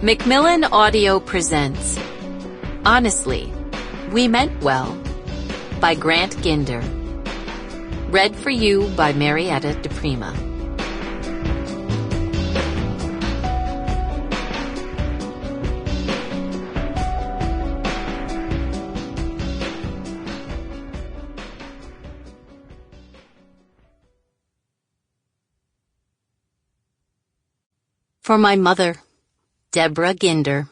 Macmillan Audio presents Honestly, We Meant Well by Grant Ginder. Read for you by Marietta, Deprima. For my mother, Deborah Ginder.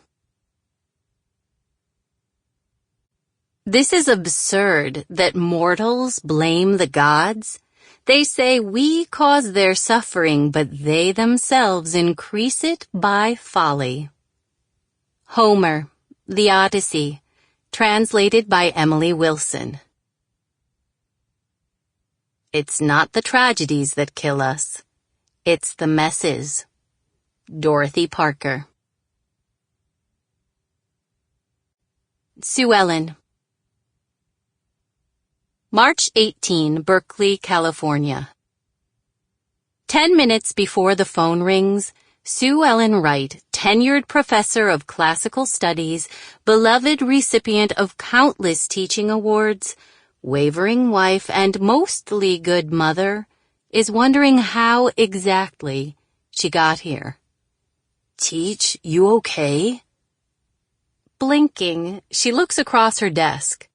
This is absurd that mortals blame the gods. They say we cause their suffering, but they themselves increase it by folly. Homer, The Odyssey, translated by Emily Wilson. It's not the tragedies that kill us. It's the messes. Dorothy Parker. Sue Ellen. March 18, Berkeley, California. 10 minutes before the phone rings, Sue Ellen Wright, tenured professor of classical studies, beloved recipient of countless teaching awards, wavering wife, and mostly good mother, is wondering how exactly she got here. Teach, you okay? Blinking, she looks across her desk.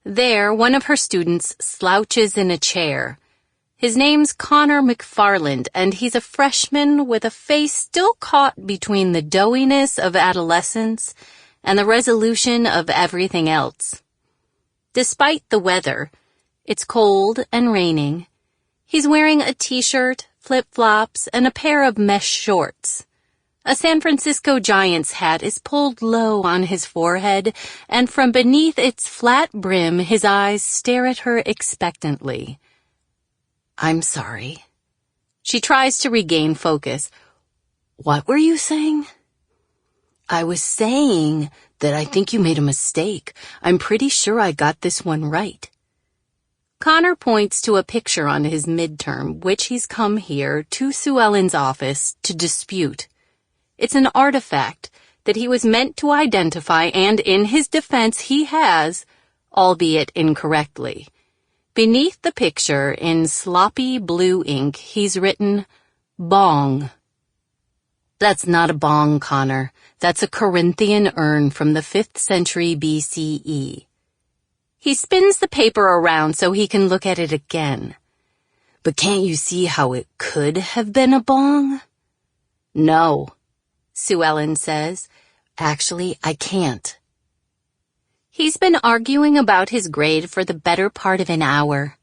There, one of her students slouches in a chair. His name's Connor McFarland, and he's a freshman with a face still caught between the doughiness of adolescence and the resolution of everything else. Despite the weather, it's cold and raining. He's wearing a t-shirt, flip-flops, and a pair of mesh shorts. A San Francisco Giants hat is pulled low on his forehead, and from beneath its flat brim, his eyes stare at her expectantly. I'm sorry. She tries to regain focus. What were you saying? I was saying that I think you made a mistake. I'm pretty sure I got this one right. Connor points to a picture on his midterm, which he's come here to Sue Ellen's office to dispute. It's an artifact that he was meant to identify, and in his defense he has, albeit incorrectly. Beneath the picture, in sloppy blue ink, he's written, Bong. That's not a bong, Connor. That's a Corinthian urn from the 5th century BCE. He spins the paper around so he can look at it again. But can't you see how it could have been a bong? No. Sue Ellen says. Actually, I can't. He's been arguing about his grade for the better part of an hour.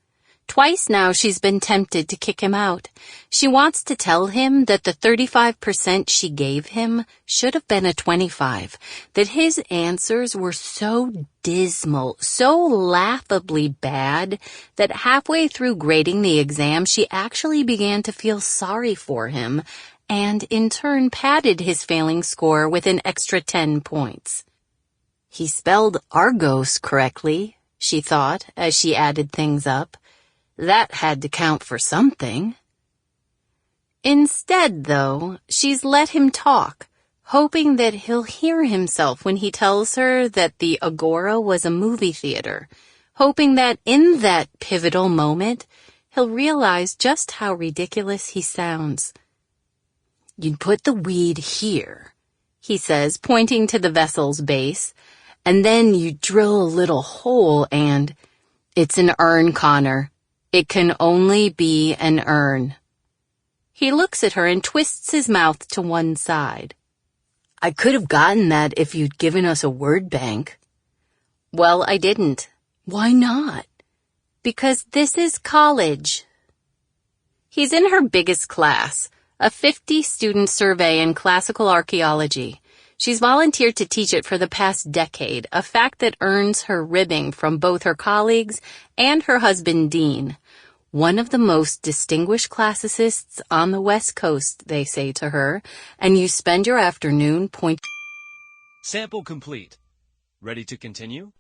Twice now she's been tempted to kick him out. She wants to tell him that the 35% she gave him should have been a 25, that his answers were so dismal, so laughably bad, that halfway through grading the exam she actually began to feel sorry for him, and in turn padded his failing score with an extra 10 points. He spelled Argos correctly, she thought, as she added things up. That had to count for something. Instead, though, she's let him talk, hoping that he'll hear himself when he tells her that the Agora was a movie theater, hoping that in that pivotal moment, he'll realize just how ridiculous he sounds. You'd put the weed here, he says, pointing to the vessel's base, and then you drill a little hole and... It's an urn, Connor. It can only be an urn. He looks at her and twists his mouth to one side. I could have gotten that if you'd given us a word bank. Well, I didn't. Why not? Because this is college. He's in her biggest class, a 50-student survey in classical archaeology. She's volunteered to teach it for the past decade, a fact that earns her ribbing from both her colleagues and her husband, Dean. One of the most distinguished classicists on the West Coast, they say to her, and you spend your afternoon Sample complete. Ready to continue?